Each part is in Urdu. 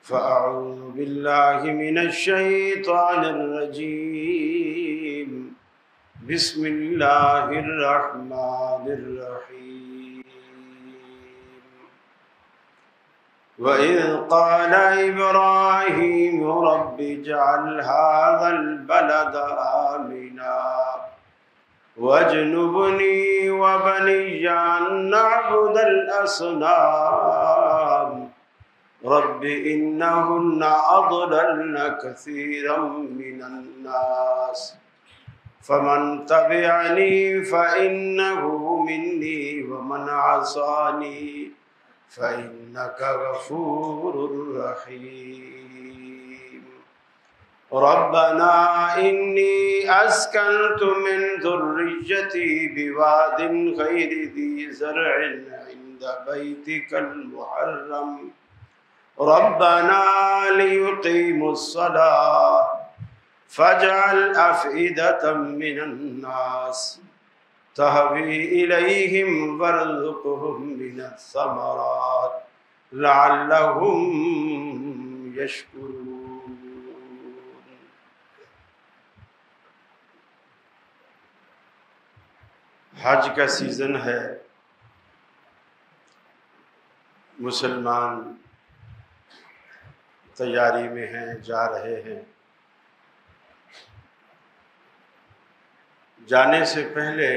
فأعوذ بالله من الشيطان الرجيم بسم الله الرحمن الرحيم وإذ قال إبراهيم رب اجعل هذا البلد آمنا واجنبني وبني أن نعبد الأصنام رب إنهن أضللن كثيرا من الناس فمن تبعني فإنه مني ومن عصاني فإنك غفور رحيم ربنا إني أسكنت من ذريتي بواد غير ذي زرع عند بيتك المحرم ربنا ليقيموا الصلاة فاجعل أفئدة من الناس تهوي إليهم وارزقهم من الثمرات لعلهم يشكرون۔ حج کا سیزن ہے، مسلمان تیاری میں ہیں، جا رہے ہیں۔ جانے سے پہلے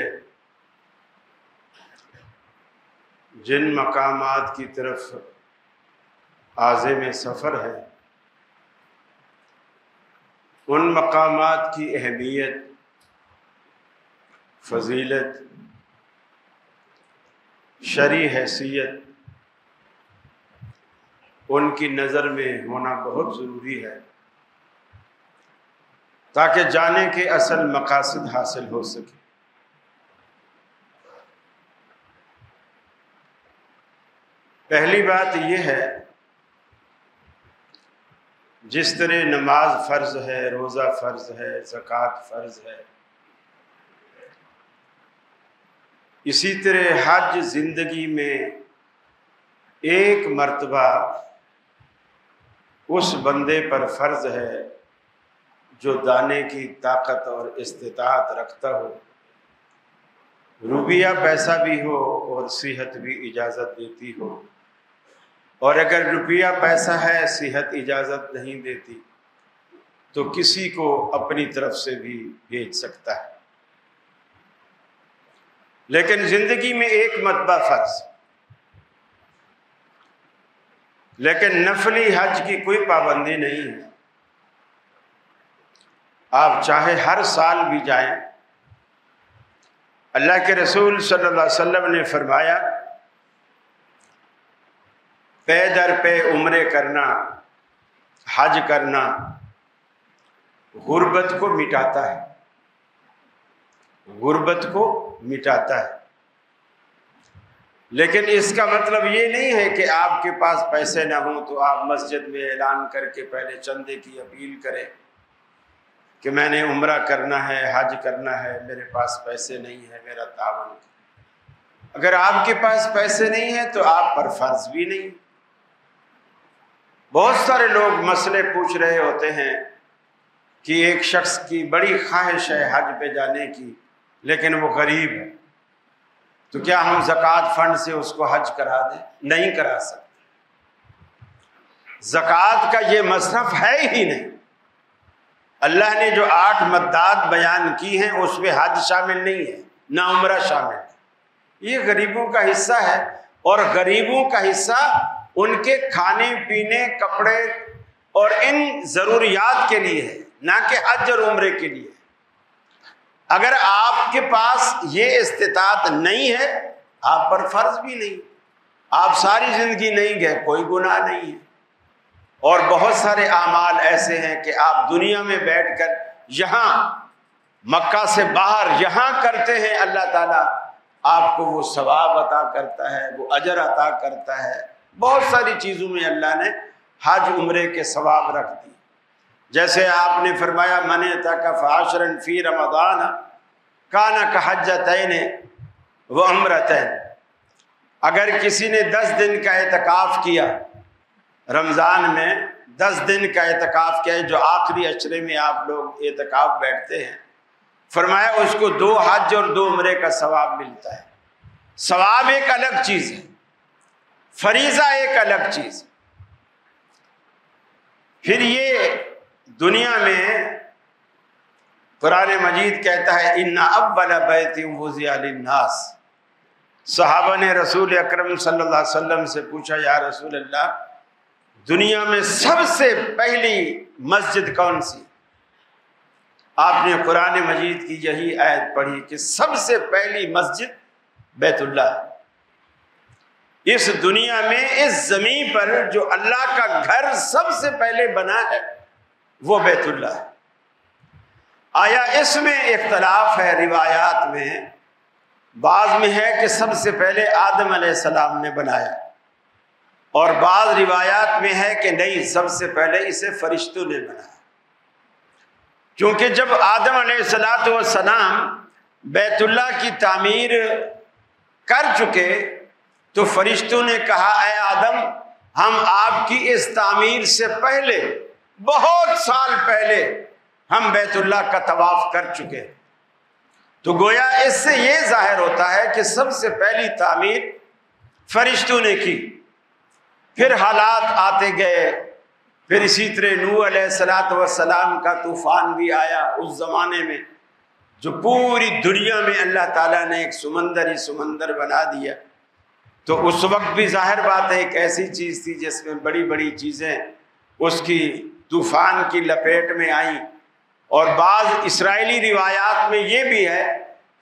جن مقامات کی طرف عازم سفر ہے ان مقامات کی اہمیت، فضیلت، شرعی حیثیت ان کی نظر میں ہونا بہت ضروری ہے تاکہ جانے کے اصل مقاصد حاصل ہو سکے۔ پہلی بات یہ ہے، جس طرح نماز فرض ہے، روزہ فرض ہے، زکوٰۃ فرض ہے، اسی طرح حج زندگی میں ایک مرتبہ اس بندے پر فرض ہے جو دانے کی طاقت اور استطاعت رکھتا ہو، روپیہ پیسہ بھی ہو اور صحت بھی اجازت دیتی ہو، اور اگر روپیہ پیسہ ہے، صحت اجازت نہیں دیتی تو کسی کو اپنی طرف سے بھی بھیج سکتا ہے۔ لیکن زندگی میں ایک مرتبہ فرض، لیکن نفلی حج کی کوئی پابندی نہیں ہے، آپ چاہے ہر سال بھی جائیں۔ اللہ کے رسول صلی اللہ علیہ وسلم نے فرمایا، پے در پے عمرے کرنا، حج کرنا غربت کو مٹاتا ہے، غربت کو مٹاتا ہے۔ لیکن اس کا مطلب یہ نہیں ہے کہ آپ کے پاس پیسے نہ ہوں تو آپ مسجد میں اعلان کر کے پہلے چندے کی اپیل کریں کہ میں نے عمرہ کرنا ہے، حج کرنا ہے، میرے پاس پیسے نہیں ہے، میرا تعاون۔ اگر آپ کے پاس پیسے نہیں ہیں تو آپ پر فرض بھی نہیں۔ بہت سارے لوگ مسئلے پوچھ رہے ہوتے ہیں کہ ایک شخص کی بڑی خواہش ہے حج پہ جانے کی لیکن وہ غریب ہے، تو کیا ہم زکوٰۃ فنڈ سے اس کو حج کرا دیں؟ نہیں کرا سکتے۔ زکوٰۃ کا یہ مصرف ہے ہی نہیں۔ اللہ نے جو 8 مدات بیان کی ہیں اس میں حج شامل نہیں ہے، نہ عمرہ شامل ہے۔ یہ غریبوں کا حصہ ہے، اور غریبوں کا حصہ ان کے کھانے پینے، کپڑے اور ان ضروریات کے لیے ہے، نہ کہ حج اور عمرے کے لیے۔ اگر آپ کے پاس یہ استطاعت نہیں ہے، آپ پر فرض بھی نہیں، آپ ساری زندگی نہیں گئے، کوئی گناہ نہیں ہے۔ اور بہت سارے اعمال ایسے ہیں کہ آپ دنیا میں بیٹھ کر یہاں مکہ سے باہر یہاں کرتے ہیں، اللہ تعالیٰ آپ کو وہ ثواب عطا کرتا ہے، وہ اجر عطا کرتا ہے۔ بہت ساری چیزوں میں اللہ نے حج عمرے کے ثواب رکھ دی۔ جیسے آپ نے فرمایا من اعتکف عشرا فی رمضان کان کحجتین وعمرتین، اگر کسی نے 10 دن کا اعتکاف کیا رمضان میں 10 دن کا اعتکاف کیا ہے، جو آخری عشرے میں آپ لوگ اعتکاف بیٹھتے ہیں، فرمایا اس کو 2 حج اور 2 عمرے کا ثواب ملتا ہے۔ ثواب ایک الگ چیز ہے، فریضہ ایک الگ چیز۔ پھر یہ دنیا میں قرآن مجید کہتا ہے ان اول بیت وضع للناس۔ صحابہ نے رسول اکرم صلی اللہ علیہ وسلم سے پوچھا، یا رسول اللہ، دنیا میں سب سے پہلی مسجد کون سی؟ آپ نے قرآن مجید کی یہی آیت پڑھی کہ سب سے پہلی مسجد بیت اللہ ہے۔ اس دنیا میں اس زمین پر جو اللہ کا گھر سب سے پہلے بنا ہے وہ بیت اللہ ہے۔ آیا اس میں اختلاف ہے روایات میں، بعض میں ہے کہ سب سے پہلے آدم علیہ السلام نے بنایا، اور بعض روایات میں ہے کہ نہیں، سب سے پہلے اسے فرشتوں نے بنایا، کیونکہ جب آدم علیہ السلام بیت اللہ کی تعمیر کر چکے تو فرشتوں نے کہا، اے آدم، ہم آپ کی اس تعمیر سے پہلے، بہت سال پہلے ہم بیت اللہ کا طواف کر چکے۔ تو گویا اس سے یہ ظاہر ہوتا ہے کہ سب سے پہلی تعمیر فرشتوں نے کی، پھر حالات آتے گئے، پھر اسی طرح نوح علیہ السلام کا طوفان بھی آیا اس زمانے میں، جو پوری دنیا میں اللہ تعالیٰ نے ایک سمندر ہی سمندر بنا دیا۔ تو اس وقت بھی ظاہر بات ہے ایک ایسی چیز تھی جس میں بڑی بڑی چیزیں اس کی طوفان کی لپیٹ میں آئیں۔ اور بعض اسرائیلی روایات میں یہ بھی ہے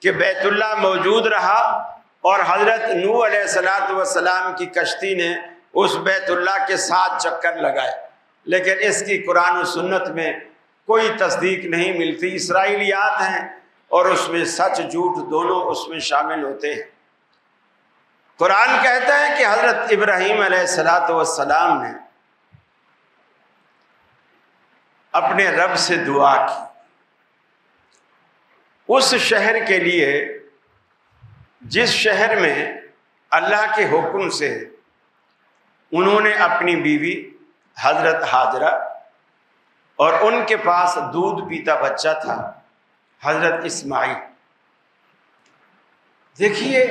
کہ بیت اللہ موجود رہا اور حضرت نوح علیہ السلام کی کشتی نے اس بیت اللہ کے 7 چکر لگائے، لیکن اس کی قرآن و سنت میں کوئی تصدیق نہیں ملتی، اسرائیلیات ہیں اور اس میں سچ جھوٹ دونوں اس میں شامل ہوتے ہیں۔ قرآن کہتا ہے کہ حضرت ابراہیم علیہ السلام نے اپنے رب سے دعا کی اس شہر کے لیے جس شہر میں اللہ کے حکم سے انہوں نے اپنی بیوی حضرت ہاجرہ اور ان کے پاس دودھ پیتا بچہ تھا حضرت اسماعیل۔ دیکھیے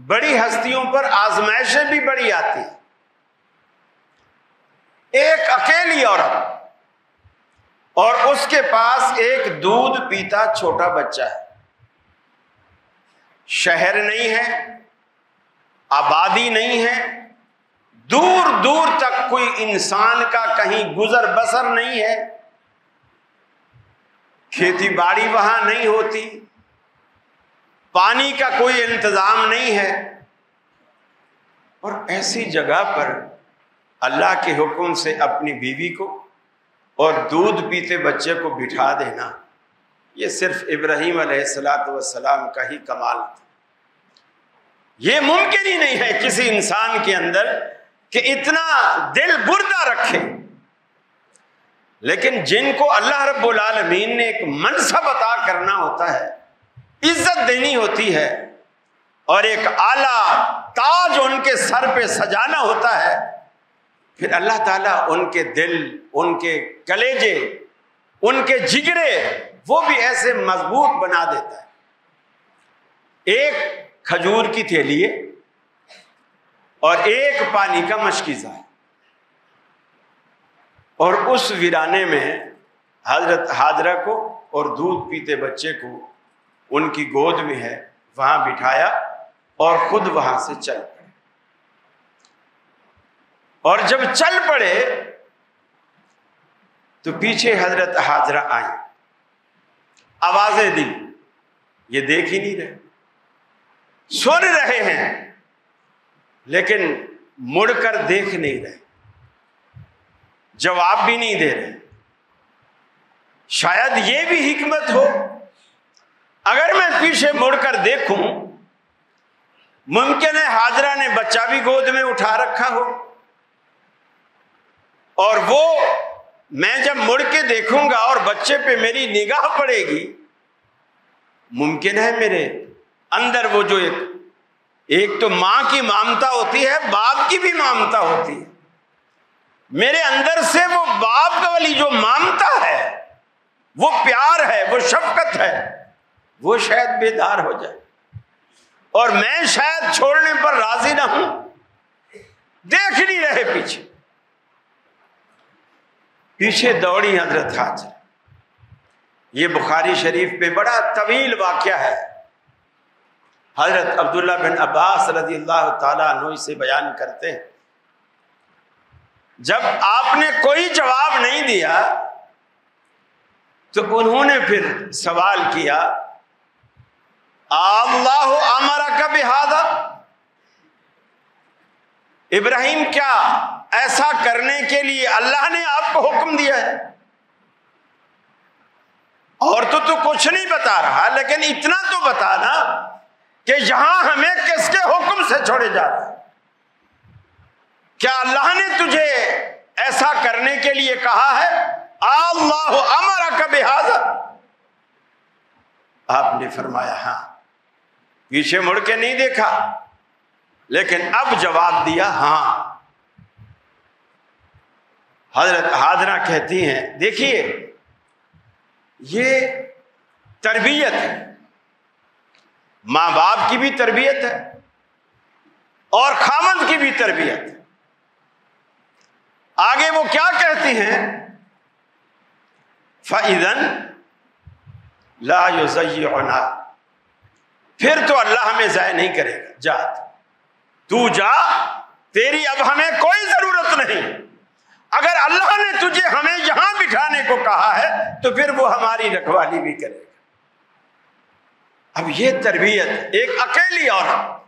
بڑی ہستیوں پر آزمائشیں بھی بڑی آتی ہیں۔ ایک اکیلی عورت اور اس کے پاس ایک دودھ پیتا چھوٹا بچہ ہے، شہر نہیں ہے، آبادی نہیں ہے، دور دور تک کوئی انسان کا کہیں گزر بسر نہیں ہے، کھیتی باڑی وہاں نہیں ہوتی، پانی کا کوئی انتظام نہیں ہے، اور ایسی جگہ پر اللہ کے حکم سے اپنی بیوی کو اور دودھ پیتے بچے کو بٹھا دینا، یہ صرف ابراہیم علیہ السلام کا ہی کمال تھا۔ یہ ممکن ہی نہیں ہے کسی انسان کے اندر کہ اتنا دل بردہ رکھے، لیکن جن کو اللہ رب العالمین نے ایک منصب عطا کرنا ہوتا ہے، عزت دینی ہوتی ہے، اور ایک اعلیٰ تاج ان کے سر پہ سجانا ہوتا ہے، پھر اللہ تعالیٰ ان کے دل، ان کے کلیجے، ان کے جگرے وہ بھی ایسے مضبوط بنا دیتا ہے۔ ایک کھجور کی تھیلی ہے اور ایک پانی کا مشکیزہ ہے، اور اس ویرانے میں حضرت ہاجرہ کو اور دودھ پیتے بچے کو ان کی گود میں ہے وہاں بٹھایا اور خود وہاں سے چل پڑے۔ اور جب چل پڑے تو پیچھے حضرت ہاجرہ آئیں، آوازیں دی، یہ دیکھ ہی نہیں رہے، سن رہے ہیں لیکن مڑ کر دیکھ نہیں رہے، جواب بھی نہیں دے رہے۔ شاید یہ بھی حکمت ہو، اگر میں پیچھے مڑ کر دیکھوں ممکن ہے ہاجرہ نے بچہ بھی گود میں اٹھا رکھا ہو، اور وہ میں جب مڑ کے دیکھوں گا اور بچے پہ میری نگاہ پڑے گی، ممکن ہے میرے اندر وہ جو ایک تو ماں کی ممتا ہوتی ہے، باپ کی بھی ممتا ہوتی ہے، میرے اندر سے وہ باپ والی جو ممتا ہے، وہ پیار ہے، وہ شفقت ہے، وہ شاید بیدار ہو جائے، اور میں شاید چھوڑنے پر راضی نہ ہوں۔ دیکھ نہیں رہے پیچھے، پیچھے دوڑی حضرت حاجرہ۔ یہ بخاری شریف میں بڑا طویل واقعہ ہے، حضرت عبداللہ بن عباس رضی اللہ تعالیٰ عنہ سے بیان کرتے ہیں، جب آپ نے کوئی جواب نہیں دیا تو انہوں نے پھر سوال کیا، اللہ امرک بہذا، ابراہیم کیا ایسا کرنے کے لیے اللہ نے آپ کو حکم دیا ہے؟ اور تو کچھ نہیں بتا رہا، لیکن اتنا تو بتانا کہ یہاں ہمیں کس کے حکم سے چھوڑے جا رہے ہیں؟ کیا اللہ نے تجھے ایسا کرنے کے لیے کہا ہے؟ اللہ امرک بہذا، آپ نے فرمایا ہاں، پیچھے مڑ کے نہیں دیکھا، لیکن اب جواب دیا ہاں۔ حضرت حاضرہ کہتی ہیں دیکھیے یہ تربیت ہے، ماں باپ کی بھی تربیت ہے اور خاوند کی بھی تربیت ہے۔ آگے وہ کیا کہتی ہیں؟ فَإِذَن لَا يُضَيِّعُنَا، پھر تو اللہ ہمیں ضائع نہیں کرے گا، جا تو جا، تیری اب ہمیں کوئی ضرورت نہیں۔ اگر اللہ نے تجھے ہمیں یہاں بٹھانے کو کہا ہے تو پھر وہ ہماری رکھوالی بھی کرے گا۔ اب یہ تربیت ایک اکیلی عورت۔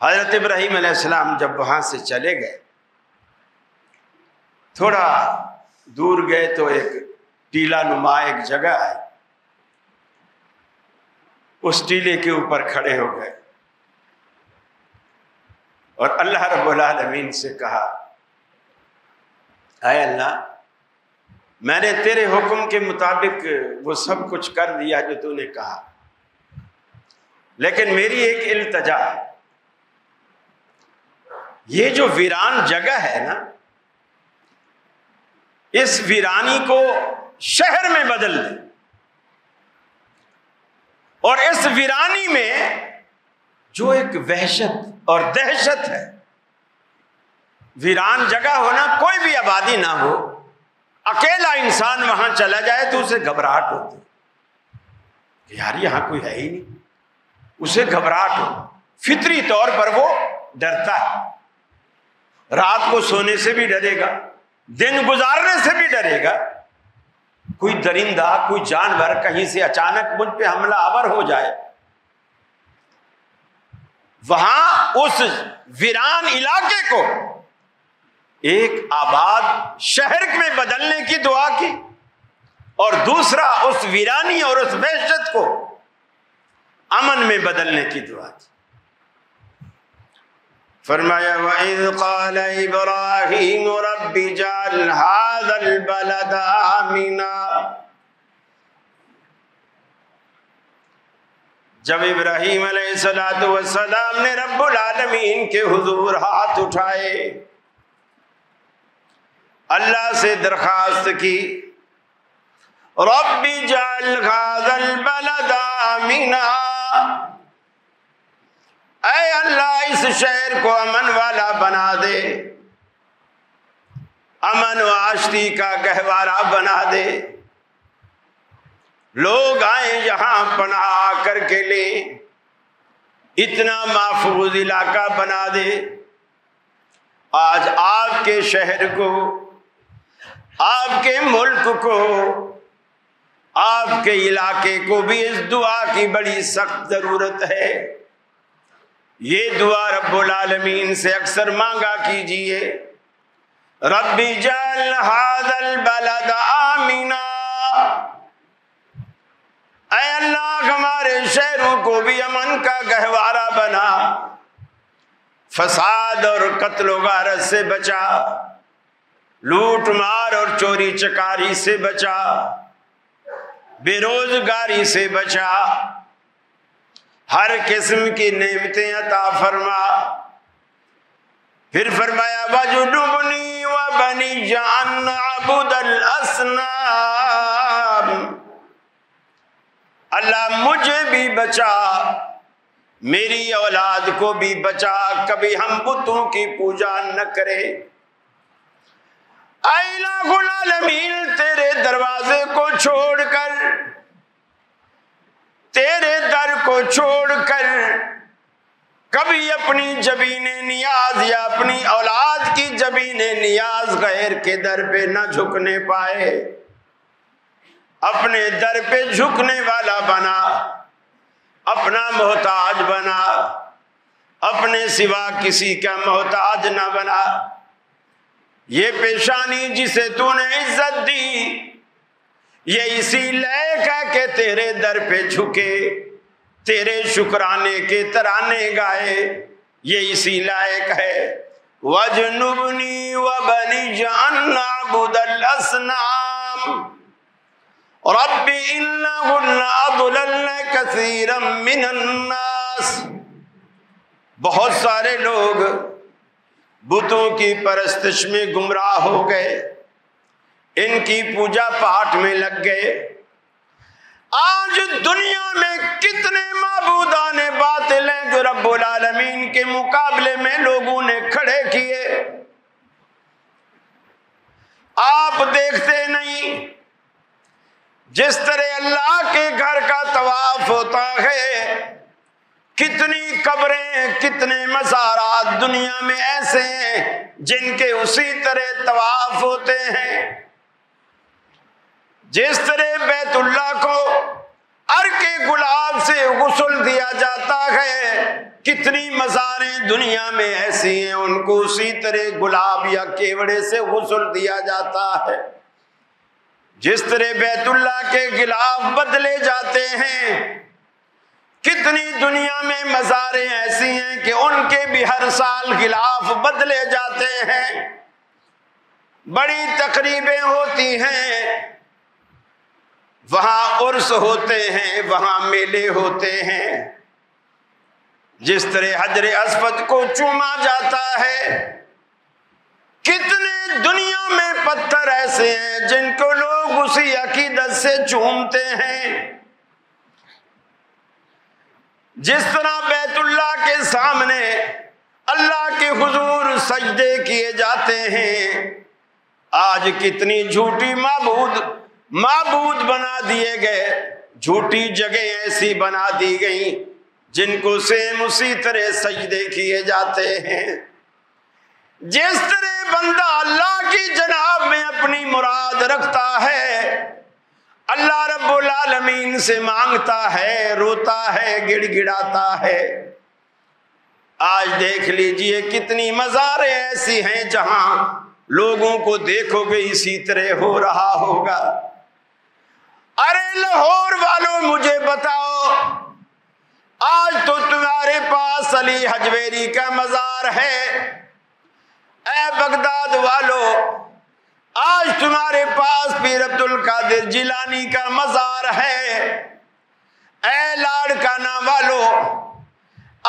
حضرت ابراہیم علیہ السلام جب وہاں سے چلے گئے، تھوڑا دور گئے تو ایک ٹیلا نما ایک جگہ ہے، اس ٹیلے کے اوپر کھڑے ہو گئے اور اللہ رب العالمین سے کہا، اے اللہ، میں نے تیرے حکم کے مطابق وہ سب کچھ کر دیا جو تو نے کہا، لیکن میری ایک التجا ہے، یہ جو ویران جگہ ہے نا، اس ویرانی کو شہر میں بدل دے، اور اس ویرانی میں جو ایک وحشت اور دہشت ہے، ویران جگہ ہونا، کوئی بھی آبادی نہ ہو، اکیلا انسان وہاں چلا جائے تو اسے گھبراہٹ ہوتی ہے، یار یہاں کوئی ہے ہی نہیں، اسے گھبراہٹ ہو، فطری طور پر وہ ڈرتا ہے، رات کو سونے سے بھی ڈرے گا، دن گزارنے سے بھی ڈرے گا، کوئی درندہ، کوئی جانور کہیں سے اچانک مجھ پہ حملہ آور ہو جائے۔ وہاں اس ویران علاقے کو ایک آباد شہر میں بدلنے کی دعا کی، اور دوسرا اس ویرانی اور اس وحشت کو امن میں بدلنے کی دعا کی۔ فرمایا وَإِذْ قَالَ إِبْرَاهِيمُ رَبِّ اجْعَلْ هَٰذَا الْبَلَدَ آمِنًا، جب ابراہیم علیہ السلام نے رب العالمین کے حضور ہاتھ اٹھائے، اللہ سے درخواست کی، رب اجعل هذا البلد آمنا، اے اللہ اس شہر کو امن والا بنا دے، امن و آشتی کا گہوارہ بنا دے، لوگ آئیں یہاں پناہ کر کے لیں، اتنا محفوظ علاقہ بنا دے۔ آج آپ کے شہر کو، آپ کے ملک کو، آپ کے علاقے کو بھی اس دعا کی بڑی سخت ضرورت ہے۔ یہ دعا رب العالمین سے اکثر مانگا کیجئے، رب اجعل هذا البلد آمنا، اے اللہ ہمارے شہروں کو بھی امن کا گہوارہ بنا، فساد اور قتل و غارت سے بچا، لوٹ مار اور چوری چکاری سے بچا، بے روزگاری سے بچا، ہر قسم کی نعمتیں عطا فرما، پھر فرمایا وَجُنُبْنِي وَبَنِيَّ أَن نَعْبُدَ الْأَصْنَامَ، اللہ مجھے بھی بچا، میری اولاد کو بھی بچا، کبھی ہم بتوں کی پوجا نہ کرے۔ اے الہ العالمین، تیرے دروازے کو چھوڑ کر، تیرے در کو چھوڑ کر کبھی اپنی جبین نیاز یا اپنی اولاد کی جبین نیاز غیر کے در پہ نہ جھکنے پائے، اپنے در پہ جھکنے والا بنا، اپنا محتاج بنا، اپنے سوا کسی کا محتاج نہ بنا۔ یہ پیشانی جسے تو نے عزت دی، یہ اسی لائق ہے کہ تیرے در پہ جھکے، تیرے شکرانے کے ترانے گائے، یہ اسی لائق ہے۔ وَجْنُبْنِي وَبَنِيَّ أَن نَعْبُدَ الْأَصْنَامَ رَبِّ إِنَّهُنَّ أَضْلَلْنَ كَثِيرًا مِّنَ النَّاسِ، بہت سارے لوگ بتوں کی پرستش میں گمراہ ہو گئے، ان کی پوجا پاٹ میں لگ گئے۔ آج دنیا میں کتنے معبودان باطل ہیں جو رب العالمین کے مقابلے میں لوگوں نے کھڑے کیے، آپ دیکھتے نہیں؟ جس طرح اللہ کے گھر کا طواف ہوتا ہے، کتنی قبریں، کتنے مزارات دنیا میں ایسے ہیں جن کے اسی طرح طواف ہوتے ہیں۔ جس طرح بیت اللہ کو عرق گلاب سے غسل دیا جاتا ہے، کتنی مزاریں دنیا میں ایسی ہیں ان کو اسی طرح گلاب یا کیوڑے سے غسل دیا جاتا ہے۔ جس طرح بیت اللہ کے غلاف بدلے جاتے ہیں، کتنی دنیا میں مزاریں ایسی ہیں کہ ان کے بھی ہر سال غلاف بدلے جاتے ہیں، بڑی تقریبیں ہوتی ہیں، وہاں عرس ہوتے ہیں، وہاں میلے ہوتے ہیں۔ جس طرح حجر اسود کو چوما جاتا ہے، کتنے دنیا میں پتھر ایسے ہیں جن کو لوگ اسی عقیدت سے چومتے ہیں۔ جس طرح بیت اللہ کے سامنے اللہ کے حضور سجدے کیے جاتے ہیں، آج کتنی جھوٹی معبود بنا دیے گئے، جھوٹی جگہ ایسی بنا دی گئی جن کو سیم اسی طرح سجدے کیے جاتے ہیں۔ جس طرح بندہ اللہ کی جناب میں اپنی مراد رکھتا ہے، اللہ رب العالمین سے مانگتا ہے، روتا ہے، گڑ گڑاتا ہے۔ آج دیکھ لیجئے کتنی مزاریں ایسی ہیں جہاں لوگوں کو دیکھو گے اسی طرح ہو رہا ہوگا۔ ارے لاہور والوں مجھے بتاؤ، آج تو تمہارے پاس علی حجویری کا مزار ہے، اے بغداد والو آج تمہارے پاس پیر عبد القادر جیلانی کا مزار ہے، اے لاڑکانہ والو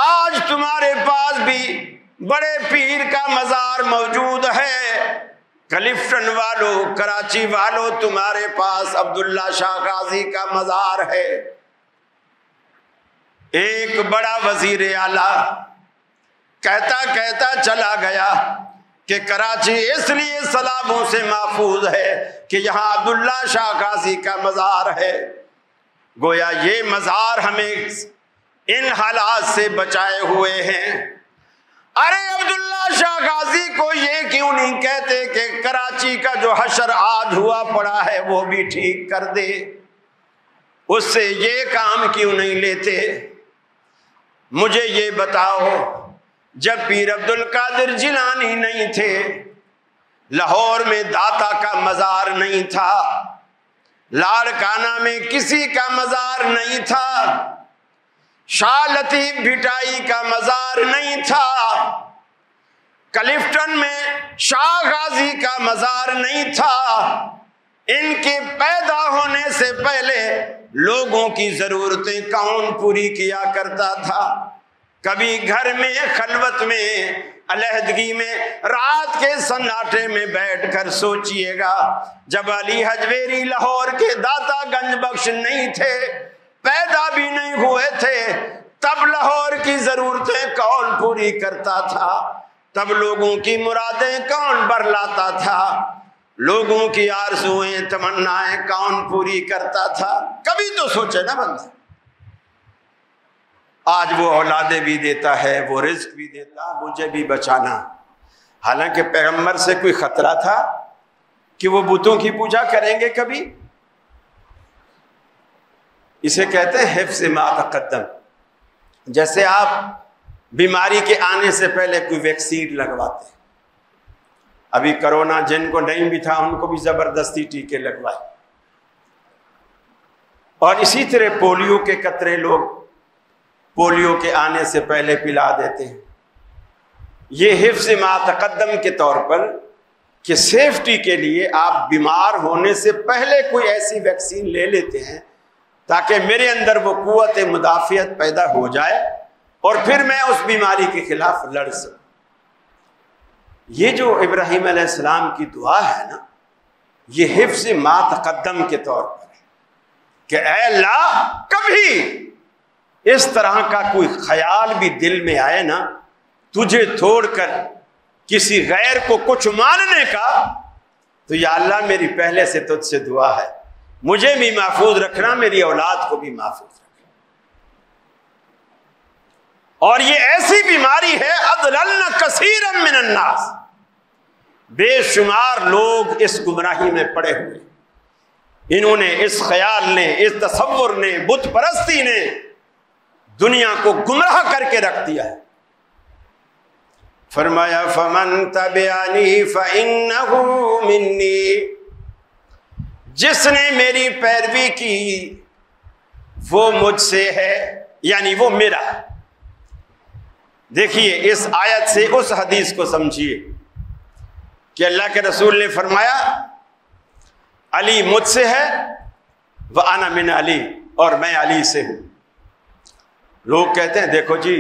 آج تمہارے پاس بھی بڑے پیر کا مزار موجود ہے، کلفٹن والو، کراچی والو تمہارے پاس عبداللہ شاہ غازی کا مزار ہے۔ ایک بڑا وزیر اعلیٰ کہتا چلا گیا کہ کراچی اس لیے سیلابوں سے محفوظ ہے کہ یہاں عبداللہ شاہ غازی کا مزار ہے۔ گویا یہ مزار ہمیں ان حالات سے بچائے ہوئے ہیں۔ ارے عبداللہ شاہ غازی کو یہ کیوں نہیں کہتے کہ کراچی کا جو حشر آج ہوا پڑا ہے وہ بھی ٹھیک کر دے؟ اس سے یہ کام کیوں نہیں لیتے؟ مجھے یہ بتاؤ، جب پیر عبد القادر جیلانی نہیں تھے، لاہور میں داتا کا مزار نہیں تھا، لاڑکانہ میں کسی کا مزار نہیں تھا، شاہ لطیف بھٹائی کا مزار نہیں تھا، کلفٹن میں شاہ غازی کا مزار نہیں تھا۔ ان کے پیدا ہونے سے پہلے لوگوں کی ضرورتیں کون پوری کیا کرتا تھا؟ کبھی گھر میں خلوت میں علیحدگی میں رات کے سناٹے میں بیٹھ کر سوچئے گا، جب علی حجویری لاہور کے داتا گنج بخش نہیں تھے، پیدا بھی نہیں ہوئے تھے، تب لاہور کی ضرورتیں کون پوری کرتا تھا؟ تب لوگوں کی مرادیں کون برلاتا تھا؟ لوگوں کی آرزوئیں تمنائیں کون پوری کرتا تھا؟ کبھی تو سوچے نا بندہ۔ آج وہ اولادیں بھی دیتا ہے، وہ رزق بھی دیتا، مجھے بھی بچانا۔ حالانکہ پیغمبر سے کوئی خطرہ تھا کہ وہ بتوں کی پوجا کریں گے کبھی؟ اسے کہتے ہیں حفظ ما تقدم۔ جیسے آپ بیماری کے آنے سے پہلے کوئی ویکسین لگواتے ہیں، ابھی کرونا جن کو نہیں بھی تھا ان کو بھی زبردستی ٹیکے لگوائے، اور اسی طرح پولیو کے قطرے لوگ پولیو کے آنے سے پہلے پلا دیتے ہیں۔ یہ حفظ ما تقدم کے طور پر کہ سیفٹی کے لیے آپ بیمار ہونے سے پہلے کوئی ایسی ویکسین لے لیتے ہیں تاکہ میرے اندر وہ قوت مدافعت پیدا ہو جائے اور پھر میں اس بیماری کے خلاف لڑ سکوں۔ یہ جو ابراہیم علیہ السلام کی دعا ہے نا، یہ حفظ ما تقدم کے طور پر ہے کہ اے اللہ، کبھی اس طرح کا کوئی خیال بھی دل میں آئے نا تجھے چھوڑ کر کسی غیر کو کچھ ماننے کا، تو یا اللہ میری پہلے سے تجھ سے دعا ہے، مجھے بھی محفوظ رکھنا، میری اولاد کو بھی محفوظ رکھنا۔ اور یہ ایسی بیماری ہے اضللن کثیرا من الناس، بے شمار لوگ اس گمراہی میں پڑے ہوئے، انہوں نے اس خیال نے، اس تصور نے، بت پرستی نے دنیا کو گمراہ کر کے رکھ دیا ہے۔ فرمایا فمن تبعنی فإنہ منی، جس نے میری پیروی کی وہ مجھ سے ہے، یعنی وہ میرا ہے۔ دیکھیے اس آیت سے اس حدیث کو سمجھیے کہ اللہ کے رسول نے فرمایا علی مجھ سے ہے، وَأَنَا مِنْ علی، اور میں علی سے ہوں۔ لوگ کہتے ہیں دیکھو جی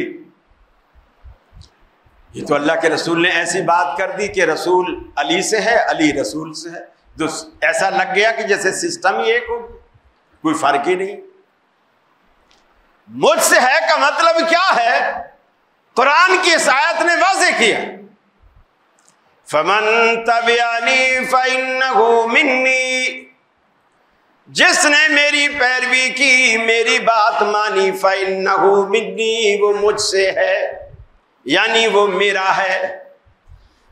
یہ تو اللہ کے رسول نے ایسی بات کر دی کہ رسول علی سے ہے، علی رسول سے ہے، تو ایسا لگ گیا کہ جیسے سسٹم ہی ایک ہو، کوئی فرق ہی نہیں۔ مجھ سے ہے کا مطلب کیا ہے؟ قرآن کی اس آیت نے واضح کیا، فَمَن تَبِعَنِي فَإِنَّهُ مِنِّي، جس نے میری پیروی کی، میری بات مانی، فَإِنَّهُ مِنِّي، وہ مجھ سے ہے، یعنی وہ میرا ہے۔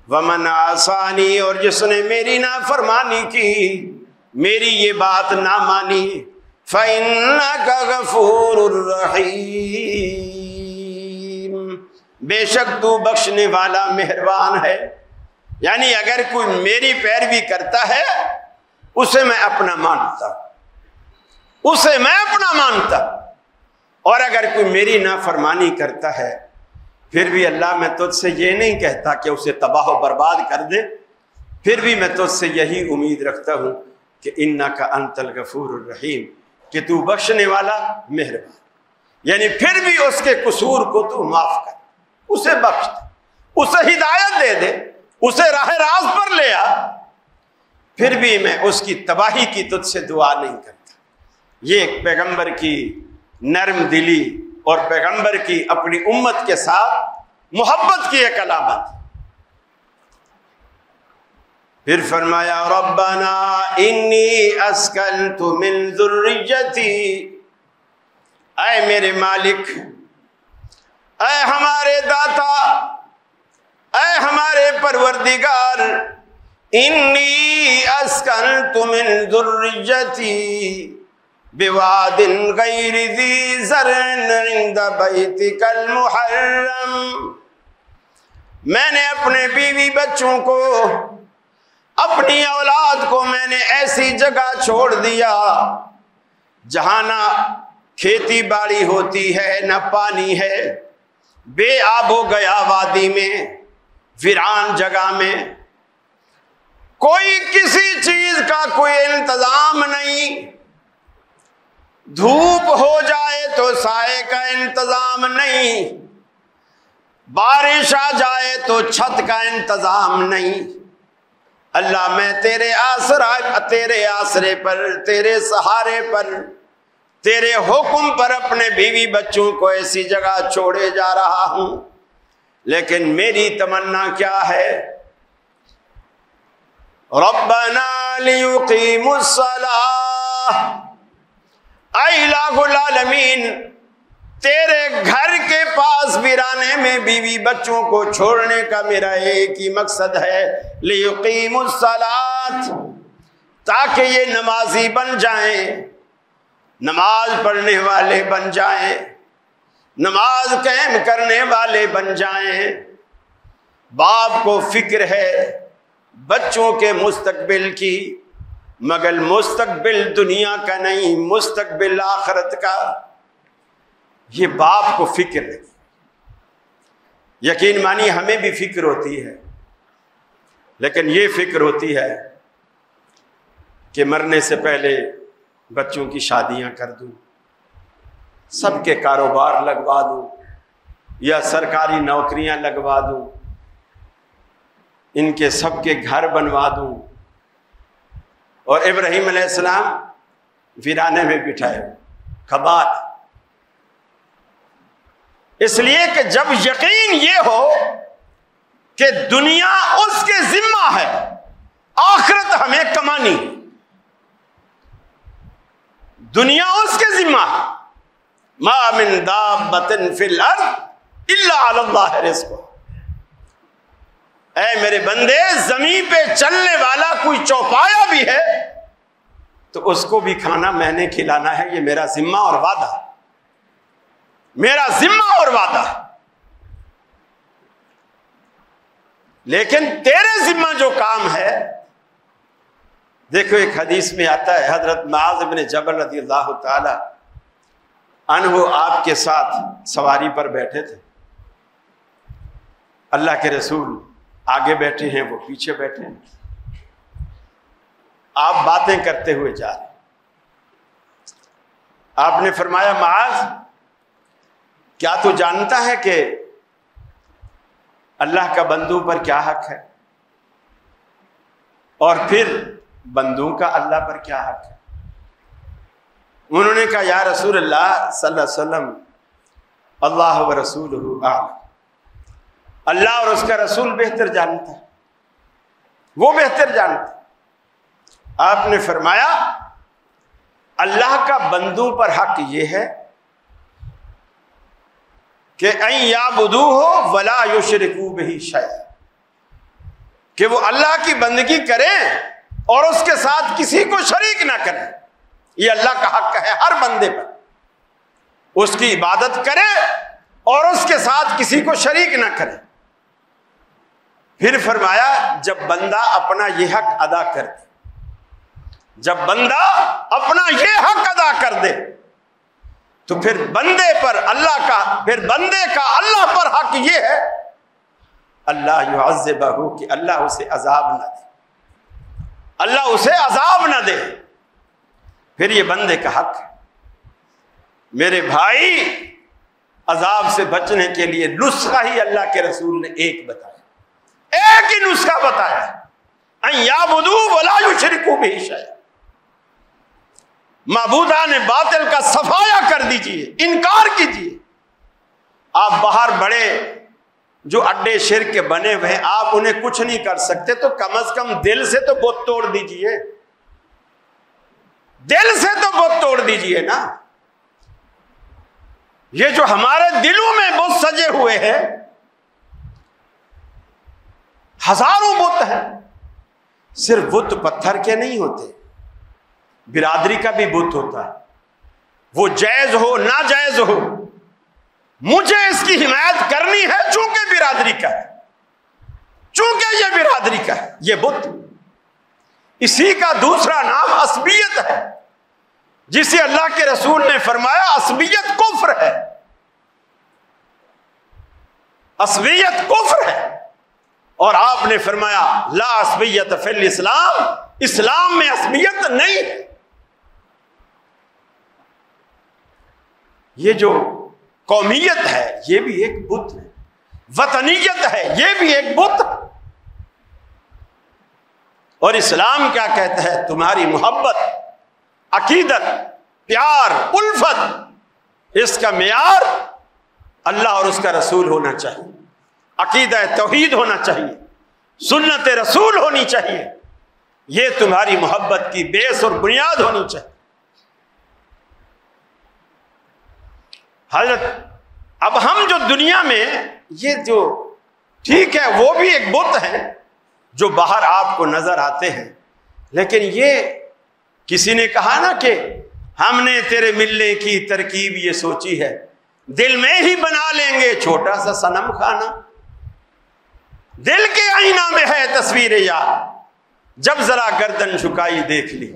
وَمَنْ عَصَانِي، اور جس نے میری نافرمانی کی، میری یہ بات نہ مانی، فَإِنَّكَ غَفُورٌ رَحِيمٌ، بے شک تو بخشنے والا مہربان ہے۔ یعنی اگر کوئی میری پیروی کرتا ہے اسے میں اپنا مانتا ہوں، اسے میں اپنا مانتا ہوں، اور اگر کوئی میری نافرمانی کرتا ہے پھر بھی اللہ میں تجھ سے یہ نہیں کہتا کہ اسے تباہ و برباد کر دے، پھر بھی میں تجھ سے یہی امید رکھتا ہوں کہ انک انت الغفور الرحیم، کہ تو بخشنے والا مہربان، یعنی پھر بھی اس کے قصور کو تو معاف کر، اسے بخش دے، اسے ہدایت دے دے، اسے راہ راست پر لے آ، پھر بھی میں اس کی تباہی کی تجھ سے دعا نہیں کرتا۔ یہ ایک پیغمبر کی نرم دلی اور پیغمبر کی اپنی امت کے ساتھ محبت کی ایک علامت۔ پھر فرمایا ربنا انی اسکنت من ذریتی، اے میرے مالک، اے ہمارے داتا، اے ہمارے پروردگار، انی اسکنت من ذریتی بواد غیر ذی زرع عند بیتک المحرم، میں نے اپنے بیوی بچوں کو، اپنی اولاد کو میں نے ایسی جگہ چھوڑ دیا جہاں نہ کھیتی باڑی ہوتی ہے، نہ پانی ہے، بے آب و گیا وادی میں، ویران جگہ میں، کوئی کسی چیز کا کوئی انتظام نہیں، دھوپ ہو جائے تو سائے کا انتظام نہیں، بارش آ جائے تو چھت کا انتظام نہیں، اللہ میں تیرے آسرے پر، تیرے سہارے پر، تیرے حکم پر اپنے بیوی بچوں کو ایسی جگہ چھوڑے جا رہا ہوں، لیکن میری تمنا کیا ہے؟ ربنا لیقیموا الصلاۃ، اے الہ العالمین تیرے گھر کے پاس ویرانے میں بیوی بچوں کو چھوڑنے کا میرا ایک ہی مقصد ہے، لیقیموا الصلاۃ، تاکہ یہ نمازی بن جائیں، نماز پڑھنے والے بن جائیں، نماز قائم کرنے والے بن جائیں۔ باپ کو فکر ہے بچوں کے مستقبل کی، مگر مستقبل دنیا کا نہیں، مستقبل آخرت کا، یہ باپ کو فکر ہے۔ یقین مانی ہمیں بھی فکر ہوتی ہے، لیکن یہ فکر ہوتی ہے کہ مرنے سے پہلے بچوں کی شادیاں کر دوں، سب کے کاروبار لگوا دوں، یا سرکاری نوکریاں لگوا دوں، ان کے سب کے گھر بنوا دوں، اور ابراہیم علیہ السلام ویرانے میں بٹھائے کبات۔ اس لیے کہ جب یقین یہ ہو کہ دنیا اس کے ذمہ ہے، آخرت ہمیں کمانی، دنیا اس کے ذمہ ہے، ما من دابۃ فی الارض الا علی اللہ رزقها، اے میرے بندے زمین پہ چلنے والا کوئی چوپایا بھی ہے تو اس کو بھی کھانا میں نے کھلانا ہے، یہ میرا ذمہ اور وعدہ، میرا ذمہ اور وعدہ۔ لیکن تیرے ذمہ جو کام ہے، دیکھو ایک حدیث میں آتا ہے، حضرت معاذ بن جبل رضی اللہ تعالی عنہ آپ کے ساتھ سواری پر بیٹھے تھے، اللہ کے رسول آگے بیٹھے ہیں، وہ پیچھے بیٹھے ہیں، آپ باتیں کرتے ہوئے جا رہے ہیں۔ آپ نے فرمایا معاذ کیا تو جانتا ہے کہ اللہ کا بندوں پر کیا حق ہے، اور پھر بندوں کا اللہ پر کیا حق ہے؟ انہوں نے کہا یا رسول اللہ صلی اللہ علیہ وسلم اللہ و رسولہ اعلم، اللہ اور اس کا رسول بہتر جانتا ہے، وہ بہتر جانتا ہے۔ آپ نے فرمایا اللہ کا بندوں پر حق یہ ہے کہ ان یعبدوہ ولا یشرکوا بہ شیئا، کہ وہ اللہ کی بندگی کریں اور اس کے ساتھ کسی کو شریک نہ کریں، یہ اللہ کا حق ہے ہر بندے پر، اس کی عبادت کرے اور اس کے ساتھ کسی کو شریک نہ کرے۔ پھر فرمایا جب بندہ اپنا یہ حق ادا کر دے، جب بندہ اپنا یہ حق ادا کر دے تو پھر بندے پر اللہ کا، پھر بندے کا اللہ پر حق یہ ہے اللہ یعذبہ، کہ اللہ اسے عذاب نہ دے، اللہ اسے عذاب نہ دے، پھر یہ بندے کا حق ہے۔ میرے بھائی عذاب سے بچنے کے لیے نسخہ ہی اللہ کے رسول نے ایک بتایا، ایک ہی نسخہ بتایا، ان یعبدوا ولا یشرکوا بہ شیئا، معبودان باطل کا صفایا کر دیجئے، انکار کیجئے۔ آپ باہر بڑے جو اڈے شرک کے بنے ہوئے ہیں، آپ انہیں کچھ نہیں کر سکتے تو کم از کم دل سے تو بت توڑ دیجئے، دل سے تو بت توڑ دیجئے نا۔ یہ جو ہمارے دلوں میں بت سجے ہوئے ہیں، ہزاروں بت ہیں، صرف بت پتھر کے نہیں ہوتے، برادری کا بھی بت ہوتا ہے، وہ جائز ہو ناجائز ہو، مجھے اس کی حمایت کرنی ہے چونکہ برادری کا ہے، چونکہ یہ برادری کا ہے، یہ بت۔ اسی کا دوسرا نام عصبیت ہے، جسے اللہ کے رسول نے فرمایا عصبیت کفر ہے، عصبیت کفر ہے، اور آپ نے فرمایا لا عصبیت فی الاسلام، اسلام میں عصبیت نہیں ہے۔ یہ جو قومیت ہے یہ بھی ایک بت ہے، وطنیت ہے، یہ بھی ایک بت۔ اور اسلام کیا کہتا ہے؟ تمہاری محبت، عقیدت، پیار، الفت، اس کا معیار اللہ اور اس کا رسول ہونا چاہیے، عقیدہ توحید ہونا چاہیے، سنت رسول ہونی چاہیے، یہ تمہاری محبت کی بیس اور بنیاد ہونی چاہیے۔ حضرت اب ہم جو دنیا میں یہ جو ٹھیک ہے وہ بھی ایک بت ہے جو باہر آپ کو نظر آتے ہیں، لیکن یہ کسی نے کہا نا کہ ہم نے تیرے ملنے کی ترکیب یہ سوچی ہے، دل میں ہی بنا لیں گے چھوٹا سا صنم خانہ، دل کے آئینہ میں ہے تصویر یار، جب ذرا گردن جھکائی دیکھ لی۔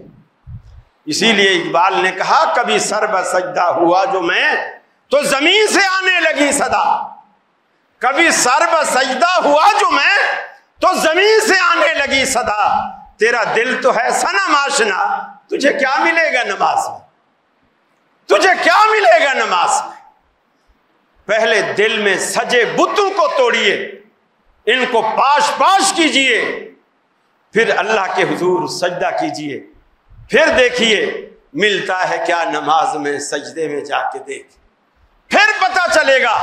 اسی لیے اقبال نے کہا کبھی سر بسجدہ ہوا جو میں تو زمین سے آنے لگی صدا، کبھی سر بسجدہ ہوا جو میں تو زمین سے آنے لگی صدا، تیرا دل تو ہے صنم آشنا، تجھے کیا ملے گا نماز میں، تجھے کیا ملے گا نماز میں؟ پہلے دل میں سجے بتوں کو توڑیے، ان کو پاش پاش کیجئے، پھر اللہ کے حضور سجدہ کیجئے، پھر دیکھیے ملتا ہے کیا نماز میں، سجدے میں جا کے دیکھ، پھر پتہ چلے گا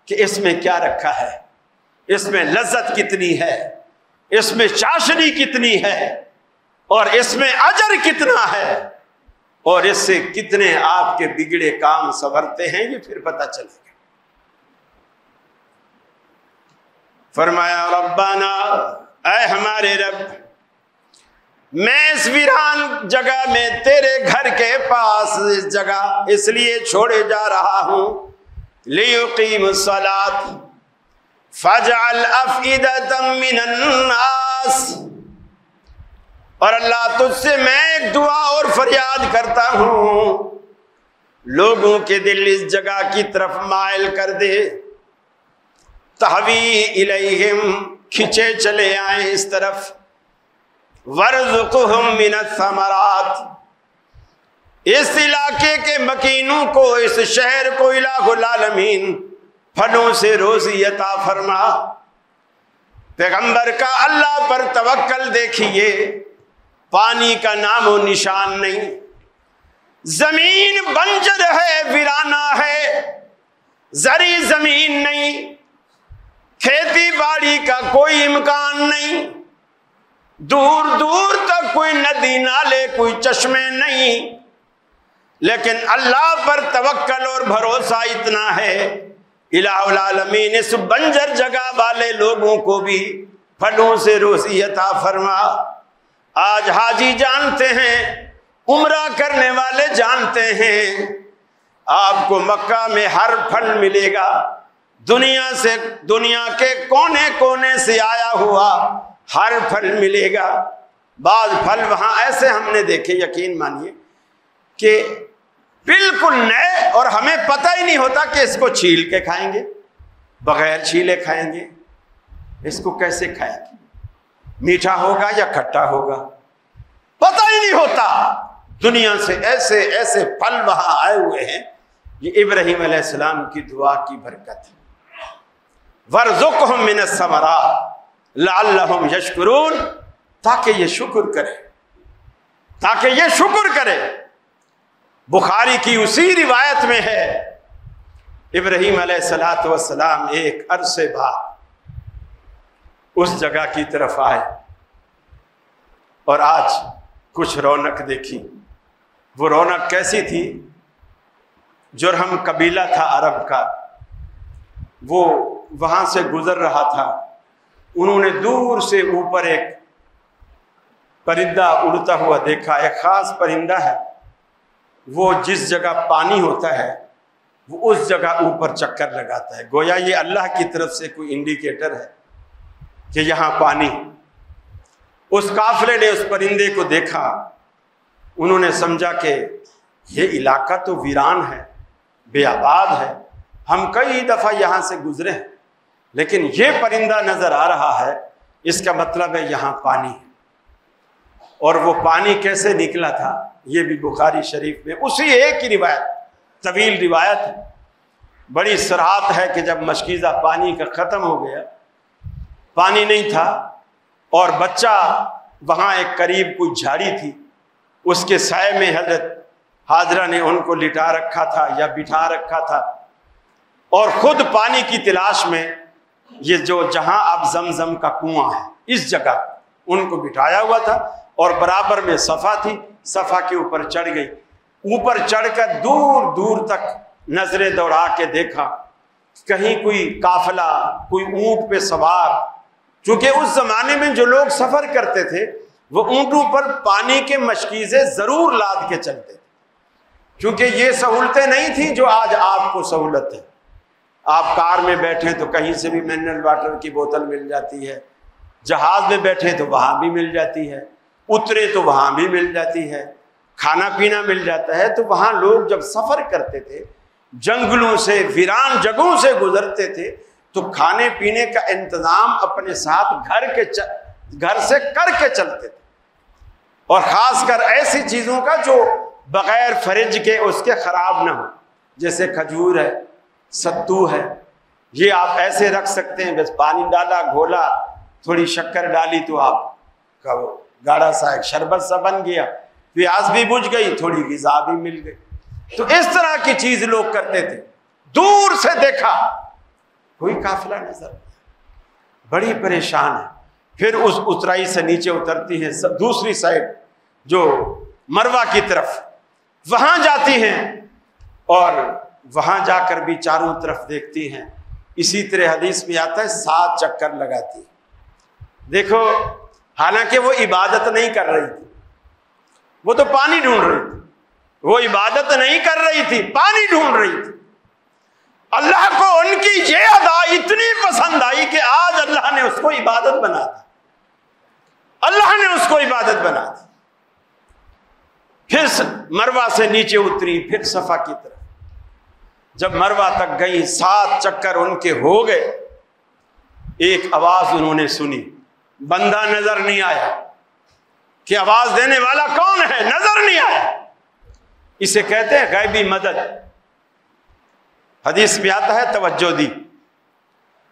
کہ اس میں کیا رکھا ہے، اس میں لذت کتنی ہے، اس میں چاشنی کتنی ہے، اور اس میں اجر کتنا ہے، اور اس سے کتنے آپ کے بگڑے کام سنورتے ہیں، یہ پھر پتہ چلے گا۔ فرمایا ربنا، اے ہمارے رب، میں اس ویران جگہ میں تیرے گھر کے پاس اس جگہ اس لیے چھوڑے جا رہا ہوں، لیقیم الصلاۃ فاجعل افئدۃ من الناس، اور اللہ تجھ سے میں ایک دعا اور فریاد کرتا ہوں، لوگوں کے دل اس جگہ کی طرف مائل کر دے، تہوی الیہم، کھچے چلے آئیں اس طرف، وارزقہم من الثمرات، اس علاقے کے مکینوں کو، اس شہر کو الہ العالمین پھلوں سے روزی عطا فرما۔ پیغمبر کا اللہ پر توکل دیکھیے، پانی کا نام و نشان نہیں، زمین بنجر ہے، ویرانہ ہے، زرعی زمین نہیں، کھیتی باڑی کا کوئی امکان نہیں، دور دور تک کوئی ندی نالے کوئی چشمے نہیں، لیکن اللہ پر توکل اور بھروسہ اتنا ہے، الہ العالمین اس بنجر جگہ والے لوگوں کو بھی پھلوں سے روزی عطا فرما۔ آج حاجی جانتے ہیں، عمرہ کرنے والے جانتے ہیں، آپ کو مکہ میں ہر پھل ملے گا، دنیا کے کونے کونے سے آیا ہوا ہر پھل ملے گا۔ بعض پھل وہاں ایسے ہم نے دیکھے، یقین مانیے کہ بالکل نئے، اور ہمیں پتہ ہی نہیں ہوتا کہ اس کو چھیل کے کھائیں گے، بغیر چھیلے کھائیں گے، اس کو کیسے کھائیں گے، میٹھا ہوگا یا کھٹا ہوگا، پتہ ہی نہیں ہوتا۔ دنیا سے ایسے ایسے پھل وہاں آئے ہوئے ہیں، یہ ابراہیم علیہ السلام کی دعا کی برکت ہے۔ وَارْزُقْهُم مِّنَ الثَّمَرَاتِ لَعَلَّهُمْ يَشْكُرُونَ، تاکہ یہ شکر کرے، تاکہ یہ شکر کرے۔ بخاری کی اسی روایت میں ہے، ابراہیم علیہ السلام ایک عرصے بعد اس جگہ کی طرف آئے، اور آج کچھ رونق دیکھی۔ وہ رونق کیسی تھی؟ جرہم قبیلہ تھا عرب کا، وہ وہاں سے گزر رہا تھا، انہوں نے دور سے اوپر ایک پرندہ اڑتا ہوا دیکھا، ایک خاص پرندہ ہے، وہ جس جگہ پانی ہوتا ہے وہ اس جگہ اوپر چکر لگاتا ہے، گویا یہ اللہ کی طرف سے کوئی انڈیکیٹر ہے کہ یہاں پانی۔ اس قافلے نے اس پرندے کو دیکھا، انہوں نے سمجھا کہ یہ علاقہ تو ویران ہے، بے آباد ہے، ہم کئی دفعہ یہاں سے گزرے ہیں، لیکن یہ پرندہ نظر آ رہا ہے، اس کا مطلب ہے یہاں پانی ہے۔ اور وہ پانی کیسے نکلا تھا، یہ بھی بخاری شریف میں اسی ایک ہی روایت، طویل روایت ہے، بڑی صراحت ہے کہ جب مشکیزہ پانی کا ختم ہو گیا، پانی نہیں تھا، اور بچہ وہاں ایک قریب کوئی جھاڑی تھی، اس کے سائے میں حضرت حاضرہ نے ان کو لٹا رکھا تھا یا بٹھا رکھا تھا، اور خود پانی کی تلاش میں یہ جو جہاں اب زمزم کا کنواں ہے اس جگہ ان کو بٹھایا ہوا تھا، اور برابر میں صفا تھی، صفا کے اوپر چڑھ گئی، اوپر چڑھ کر دور دور تک نظریں دوڑا کے دیکھا، کہیں کوئی قافلہ، کوئی اونٹ پہ سوار، چونکہ اس زمانے میں جو لوگ سفر کرتے تھے وہ اونٹوں پر پانی کے مشکیزیں ضرور لاد کے چلتے تھے، کیونکہ یہ سہولتیں نہیں تھیں جو آج آپ کو سہولت ہے۔ آپ کار میں بیٹھیں تو کہیں سے بھی منرل واٹر کی بوتل مل جاتی ہے، جہاز میں بیٹھیں تو وہاں بھی مل جاتی ہے، اترے تو وہاں بھی مل جاتی ہے، کھانا پینا مل جاتا ہے۔ تو وہاں لوگ جب سفر کرتے تھے، جنگلوں سے، ویران جگہوں سے گزرتے تھے، تو کھانے پینے کا انتظام اپنے ساتھ گھر سے کر کے چلتے تھے، اور خاص کر ایسی چیزوں کا جو بغیر فریج کے اس کے خراب نہ ہو، جیسے کھجور ہے، ستو ہے، یہ آپ ایسے رکھ سکتے ہیں، بس پانی ڈالا، گھولا، تھوڑی شکر ڈالی تو آپ کا وہ گاڑھا سا ایک شربت سا بن گیا، پیاس بھی بجھ گئی، تھوڑی غذا بھی مل گئی۔ تو اس طرح کی چیز لوگ کرتے تھے۔ دور سے دیکھا کوئی قافلہ نظر نہیں، بڑی پریشان ہے۔ پھر اس اترائی سے نیچے اترتی ہیں دوسری سائڈ جو مروہ کی طرف، وہاں جاتی ہیں، اور وہاں جا کر بھی چاروں طرف دیکھتی ہیں۔ اسی طرح حدیث میں آتا ہے 7 چکر لگاتی ہیں۔ دیکھو، حالانکہ وہ عبادت نہیں کر رہی تھی، وہ تو پانی ڈھونڈ رہی تھی، وہ عبادت نہیں کر رہی تھی، پانی ڈھونڈ رہی تھی۔ اللہ کو ان کی یہ ادا اتنی پسند آئی کہ آج اللہ نے اس کو عبادت بنا دی، اللہ نے اس کو عبادت بنا دی۔ پھر مروہ سے نیچے اتری، پھر صفا کی طرف، جب مروہ تک گئی، 7 چکر ان کے ہو گئے، ایک آواز انہوں نے سنی، بندہ نظر نہیں آیا کہ آواز دینے والا کون ہے، نظر نہیں آیا۔ اسے کہتے ہیں غیبی مدد۔ حدیث میں آتا ہے توجہ دی،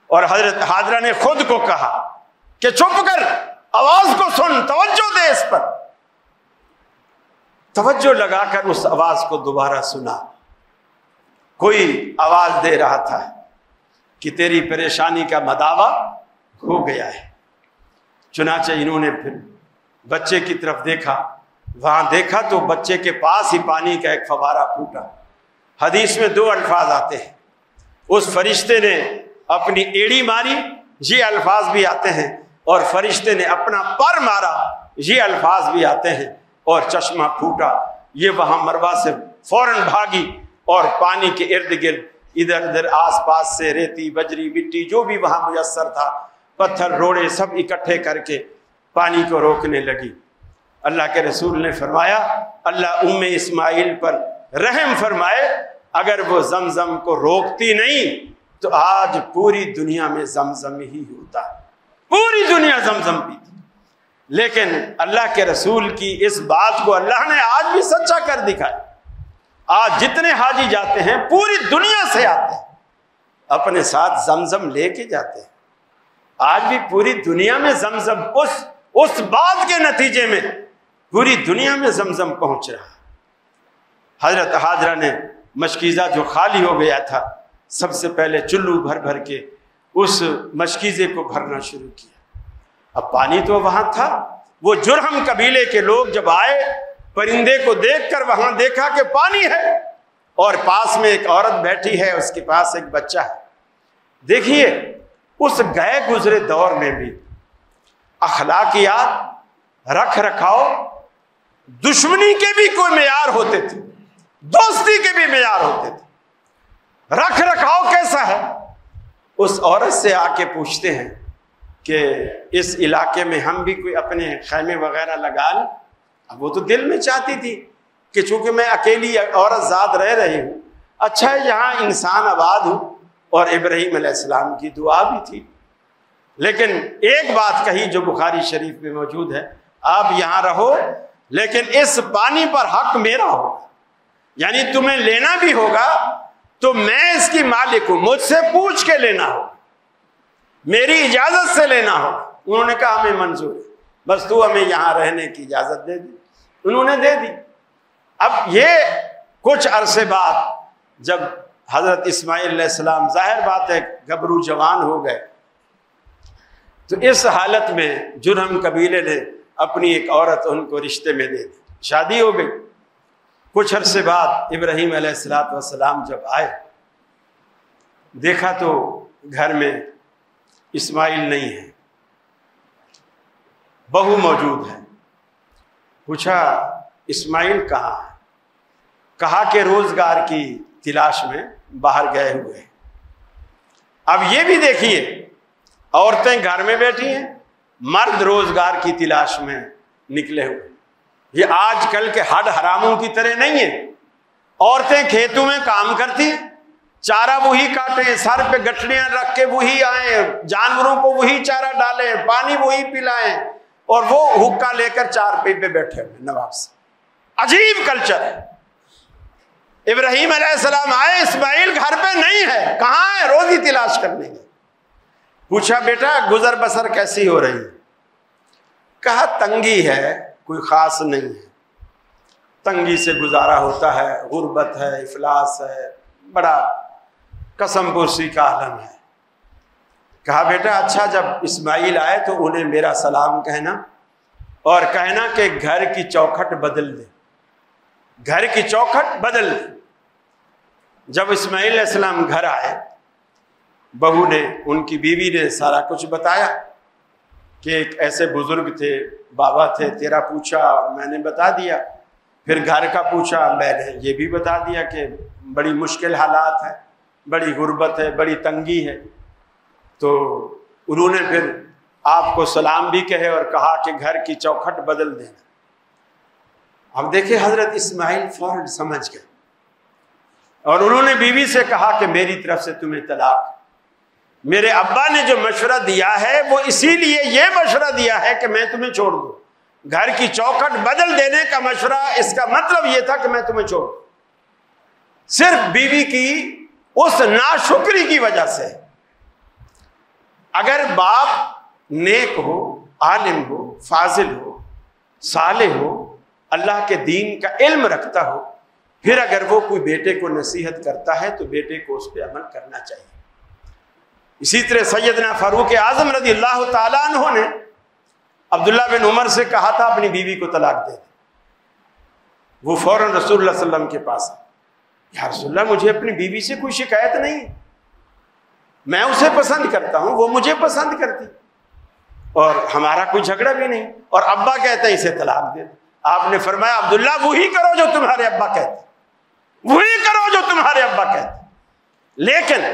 اور حضرت حاضرہ نے خود کو کہا کہ چپ کر، آواز کو سن، توجہ دے اس پر۔ توجہ لگا کر اس آواز کو دوبارہ سنا، کوئی آواز دے رہا تھا کہ تیری پریشانی کا مداوع ہو گیا ہے۔ چنانچہ انہوں نے پھر بچے کی طرف دیکھا، وہاں دیکھا تو بچے کے پاس ہی پانی کا ایک فوارہ پھوٹا۔ حدیث میں 2 الفاظ آتے ہیں، اس فرشتے نے اپنی ایڑی ماری، یہ الفاظ بھی آتے ہیں، اور فرشتے نے اپنا پر مارا، یہ الفاظ بھی آتے ہیں، اور چشمہ پھوٹا۔ یہ وہاں مروہ سے فوراً بھاگی، اور پانی کے ارد گرد ادھر ادھر آس پاس سے ریتی، بجری، مٹی جو بھی وہاں میسر تھا، پتھر، روڑے، سب اکٹھے کر کے پانی کو روکنے لگی۔ اللہ کے رسول نے فرمایا اللہ اسماعیل پر رحم فرمائے، اگر وہ زمزم کو روکتی نہیں تو آج پوری دنیا میں زمزم ہی ہوتا، پوری دنیا زمزم پیتی۔ لیکن اللہ کے رسول کی اس بات کو اللہ نے آج بھی سچا کر دکھایا۔ آج جتنے حاجی جاتے ہیں پوری دنیا سے آتے ہیں، اپنے ساتھ زمزم لے کے جاتے ہیں۔ آج بھی پوری دنیا میں زمزم اس بات کے نتیجے میں پوری دنیا میں زمزم پہنچ رہا ہے۔ حضرت حاضرہ نے مشکیزہ جو خالی ہو گیا تھا، سب سے پہلے چلو بھر بھر کے اس مشکیزے کو بھرنا شروع کیا۔ اب پانی تو وہاں تھا، وہ جرہم قبیلے کے لوگ جب آئے، پرندے کو دیکھ کر وہاں دیکھا کہ پانی ہے، اور پاس میں ایک عورت بیٹھی ہے، اس کے پاس ایک بچہ ہے۔ دیکھیے، اس گئے گزرے دور میں بھی اخلاقیات، رکھ رکھاؤ، دشمنی کے بھی کوئی معیار ہوتے تھے، دوستی کے بھی معیار ہوتے تھے۔ رکھ رکھاؤ کیسا ہے؟ اس عورت سے آ کے پوچھتے ہیں کہ اس علاقے میں ہم بھی کوئی اپنے خیمے وغیرہ لگا لیں۔ اب وہ تو دل میں چاہتی تھی کہ چونکہ میں اکیلی عورت ذات رہ رہی ہوں، اچھا ہے یہاں انسان آباد ہوں، اور ابراہیم علیہ السلام کی دعا بھی تھی۔ لیکن ایک بات کہی جو بخاری شریف میں موجود ہے، آپ یہاں رہو لیکن اس پانی پر حق میرا ہوگا، یعنی تمہیں لینا بھی ہوگا تو میں اس کی مالک ہوں، مجھ سے پوچھ کے لینا ہو، میری اجازت سے لینا ہو۔ انہوں نے کہا ہمیں منظور ہے، بس تو ہمیں یہاں رہنے کی اجازت دے دی۔ انہوں نے دے دی۔ اب یہ کچھ عرصے بعد جب حضرت اسماعیل علیہ السلام ظاہر بات ہے گبرو جوان ہو گئے، تو اس حالت میں جرہم قبیلے نے اپنی ایک عورت ان کو رشتے میں دے دی، شادی ہو گئی۔ کچھ عرصے بعد ابراہیم علیہ السلام جب آئے، دیکھا تو گھر میں اسماعیل نہیں ہے، بہو موجود ہے۔ پوچھا اسماعیل کہاں ہے؟ کہا کہ روزگار کی تلاش میں باہر گئے ہوئے ہیں۔ اب یہ بھی دیکھیے، عورتیں گھر میں بیٹھی ہیں، مرد روزگار کی تلاش میں نکلے ہوئے۔ یہ آج کل کے ہڈ حراموں کی طرح نہیں ہے۔ عورتیں کھیتوں میں کام کرتی ہیں، چارہ وہی کاٹیں، سر پہ گٹھڑیاں رکھ کے وہی آئیں، جانوروں کو وہی چارہ ڈالیں، پانی وہی پلائیں، اور وہ حکا لے کر چارپائی پہ بیٹھے ہوئے نواب سے۔ عجیب کلچر ہے۔ ابراہیم علیہ السلام آئے، اسماعیل گھر پہ نہیں ہے، کہاں ہے؟ روزی تلاش کرنے گئے۔ پوچھا بیٹا گزر بسر کیسی ہو رہی ہے؟ کہا تنگی ہے، کوئی خاص نہیں ہے، تنگی سے گزارا ہوتا ہے، غربت ہے، افلاس ہے، بڑا قسم پرسی کا عالم ہے۔ کہا بیٹا اچھا جب اسماعیل آئے تو انہیں میرا سلام کہنا اور کہنا کہ گھر کی چوکھٹ بدل دے، گھر کی چوکھٹ بدل دے۔ جب اسماعیل علیہ السلام گھر آئے، بہو نے، ان کی بیوی نے سارا کچھ بتایا کہ ایک ایسے بزرگ تھے، بابا تھے، تیرا پوچھا اور میں نے بتا دیا، پھر گھر کا پوچھا، میں نے یہ بھی بتا دیا کہ بڑی مشکل حالات ہے، بڑی غربت ہے، بڑی تنگی ہے۔ تو انہوں نے پھر آپ کو سلام بھی کہے اور کہا کہ گھر کی چوکھٹ بدل دینا۔ اب دیکھیں حضرت اسماعیل فوراً سمجھ گئے اور انہوں نے بیوی سے کہا کہ میری طرف سے تمہیں طلاق۔ میرے ابا نے جو مشورہ دیا ہے وہ اسی لیے یہ مشورہ دیا ہے کہ میں تمہیں چھوڑ دوں۔ گھر کی چوکھٹ بدل دینے کا مشورہ، اس کا مطلب یہ تھا کہ میں تمہیں چھوڑ دوں، صرف بیوی کی اس ناشکری کی وجہ سے۔ اگر باپ نیک ہو، عالم ہو، فاضل ہو، صالح ہو، اللہ کے دین کا علم رکھتا ہو، پھر اگر وہ کوئی بیٹے کو نصیحت کرتا ہے تو بیٹے کو اس پہ عمل کرنا چاہیے۔ اسی طرح سیدنا فاروق اعظم رضی اللہ تعالیٰ عنہ نے عبداللہ بن عمر سے کہا تھا اپنی بیوی کو طلاق دے دے۔ وہ فوراً رسول اللہ صلی اللہ علیہ وسلم کے پاس آئے، یا رسول اللہ مجھے اپنی بیوی سے کوئی شکایت نہیں، میں اسے پسند کرتا ہوں، وہ مجھے پسند کرتی، اور ہمارا کوئی جھگڑا بھی نہیں، اور ابا کہتے ہیں اسے طلاق دے دے۔ آپ نے فرمایا عبداللہ وہی کرو جو تمہارے ابا کہتے، وہی کرو جو تمہارے ابا کہتے۔ لیکن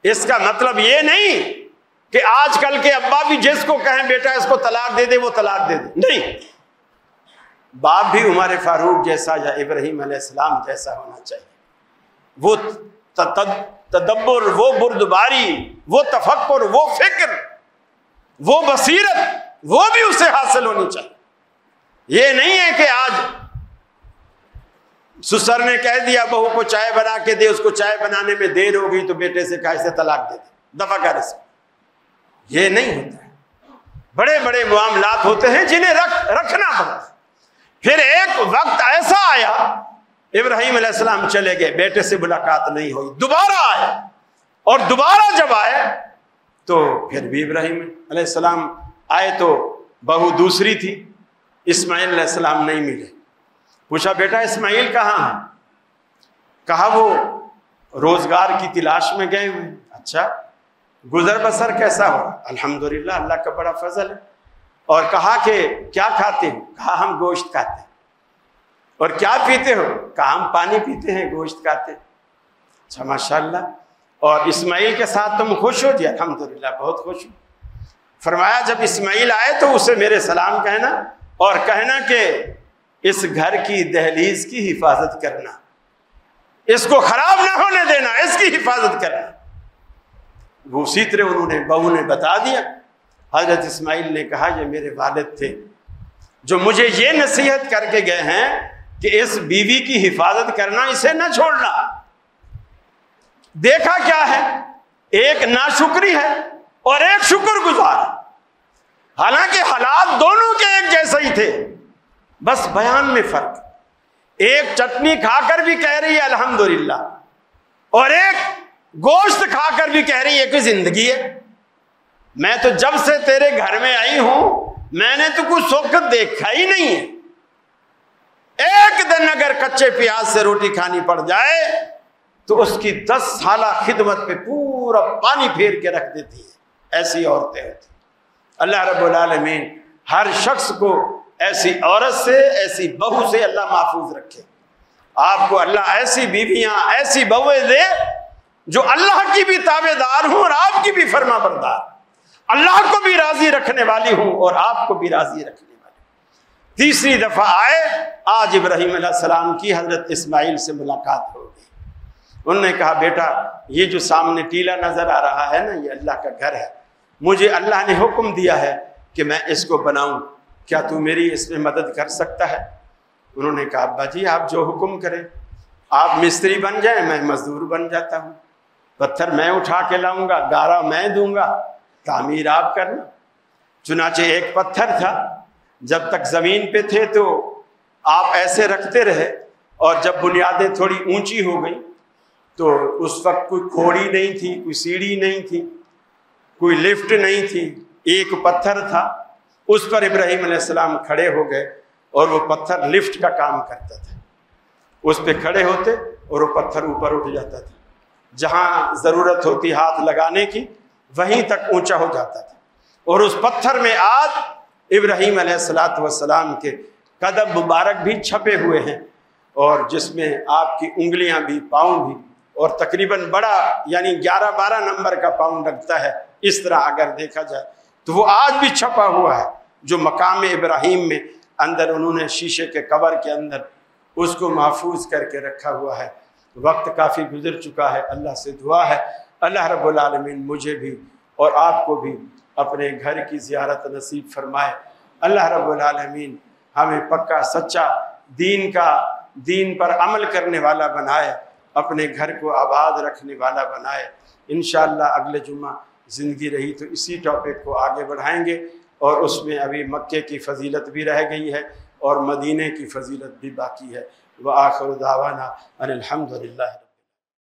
اس کا مطلب یہ نہیں کہ آج کل کے ابا بھی جس کو کہیں بیٹا اس کو طلاق دے دے وہ طلاق دے دے، نہیں۔ باپ بھی عمر فاروق جیسا یا ابراہیم علیہ السلام جیسا ہونا چاہیے۔ وہ تدبر، وہ بردباری، وہ تفکر، وہ فکر، وہ بصیرت، وہ بھی اسے حاصل ہونی چاہیے۔ یہ نہیں ہے کہ آج سسر نے کہہ دیا بہو کو چائے بنا کے دے، اس کو چائے بنانے میں دیر ہو گئی تو بیٹے سے کہا اسے طلاق دے دے، دفع کر اسے۔ یہ نہیں ہوتا ہے۔ بڑے بڑے معاملات ہوتے ہیں جنہیں رکھنا پڑتا ہے۔ پھر ایک وقت ایسا آیا، ابراہیم علیہ السلام چلے گئے، بیٹے سے ملاقات نہیں ہوئی، دوبارہ آئے، اور دوبارہ جب آئے تو پھر بھی ابراہیم علیہ السلام آئے تو بہو دوسری تھی، اسماعیل علیہ السلام نہیں ملے۔ پوچھا بیٹا اسماعیل کہاں ہے؟ کہا وہ روزگار کی تلاش میں گئے ہوئے۔ اچھا گزر بسر کیسا ہو؟ الحمدللہ اللہ کا بڑا فضل ہے۔ اور کہا کہ کیا کھاتے ہو؟ کہا ہم گوشت کھاتے ہیں۔ اور کیا پیتے ہو؟ کہا ہم پانی پیتے ہیں، گوشت کھاتے ہیں۔ اچھا ماشاءاللہ، اور اسماعیل کے ساتھ تم خوش ہو؟ جی الحمدللہ بہت خوش ہوں۔ فرمایا جب اسماعیل آئے تو اسے میرے سلام کہنا اور کہنا کہ اس گھر کی دہلیز کی حفاظت کرنا، اس کو خراب نہ ہونے دینا، اس کی حفاظت کرنا۔ وہ اسی طرح انہوں نے، بہو نے بتا دیا۔ حضرت اسماعیل نے کہا یہ میرے والد تھے جو مجھے یہ نصیحت کر کے گئے ہیں کہ اس بیوی کی حفاظت کرنا، اسے نہ چھوڑنا۔ دیکھا کیا ہے؟ ایک ناشکری ہے اور ایک شکر گزار ہے۔ حالانکہ حالات دونوں کے ایک جیسے ہی تھے، بس بیان میں فرق۔ ایک چٹنی کھا کر بھی کہہ رہی ہے الحمدللہ، اور ایک گوشت کھا کر بھی کہہ رہی ہے کہ زندگی ہے۔ میں تو جب سے تیرے گھر میں آئی ہوں میں نے تو کچھ سکھ دیکھا ہی نہیں ہے۔ ایک دن اگر کچے پیاز سے روٹی کھانی پڑ جائے تو اس کی 10 سالہ خدمت پہ پورا پانی پھیر کے رکھ دیتی ہے۔ ایسی عورتیں ہوتی ہیں۔ اللہ رب العالمین ہر شخص کو ایسی عورت سے، ایسی بہو سے اللہ محفوظ رکھے۔ آپ کو اللہ ایسی بیویاں، ایسی بہویں دے جو اللہ کی بھی تابع دار ہوں اور آپ کی بھی فرما بردار، اللہ کو بھی راضی رکھنے والی ہوں اور آپ کو بھی راضی رکھنے والی۔ تیسری دفعہ آئے، آج ابراہیم علیہ السلام کی حضرت اسماعیل سے ملاقات ہو گئی۔ انہوں نے کہا بیٹا یہ جو سامنے ٹیلا نظر آ رہا ہے نا، یہ اللہ کا گھر ہے، مجھے اللہ نے حکم دیا ہے کہ میں اس کو بناؤں، کیا تو میری اس میں مدد کر سکتا ہے؟ انہوں نے کہا ابا جی آپ جو حکم کریں، آپ مستری بن جائیں میں مزدور بن جاتا ہوں، پتھر میں اٹھا کے لاؤں گا، گارا میں دوں گا، تعمیر آپ کرنا۔ چنانچہ ایک پتھر تھا، جب تک زمین پہ تھے تو آپ ایسے رکھتے رہے، اور جب بنیادیں تھوڑی اونچی ہو گئی تو اس وقت کوئی کھوڑی نہیں تھی، کوئی سیڑھی نہیں تھی، کوئی لفٹ نہیں تھی، ایک پتھر تھا، اس پر ابراہیم علیہ السلام کھڑے ہو گئے اور وہ پتھر لفٹ کا کام کرتا تھا۔ اس پہ کھڑے ہوتے اور وہ پتھر اوپر اٹھ جاتا تھا، جہاں ضرورت ہوتی ہاتھ لگانے کی وہیں تک اونچا ہو جاتا تھا، اور اس پتھر میں آج ابراہیم علیہ السلام کے قدم مبارک بھی چھپے ہوئے ہیں، اور جس میں آپ کی انگلیاں بھی، پاؤں بھی، اور تقریباً بڑا یعنی 11-12 نمبر کا پاؤں لگتا ہے۔ اس طرح اگر دیکھا جائے تو وہ آج بھی چھپا ہوا ہے، جو مقام ابراہیم میں اندر انہوں نے شیشے کے کور کے اندر اس کو محفوظ کر کے رکھا ہوا ہے۔ وقت کافی گزر چکا ہے، اللہ سے دعا ہے اللہ رب العالمین مجھے بھی اور آپ کو بھی اپنے گھر کی زیارت نصیب فرمائے۔ اللہ رب العالمین ہمیں پکا سچا دین پر عمل کرنے والا بنائے، اپنے گھر کو آباد رکھنے والا بنائے۔ انشاءاللہ اگلے جمعہ زندگی رہی تو اسی ٹاپک کو آگے بڑھائیں گے، اور اس میں ابھی مکے کی فضیلت بھی رہ گئی ہے اور مدینے کی فضیلت بھی باقی ہے۔ وآخر دعوانا ان الحمدللہ۔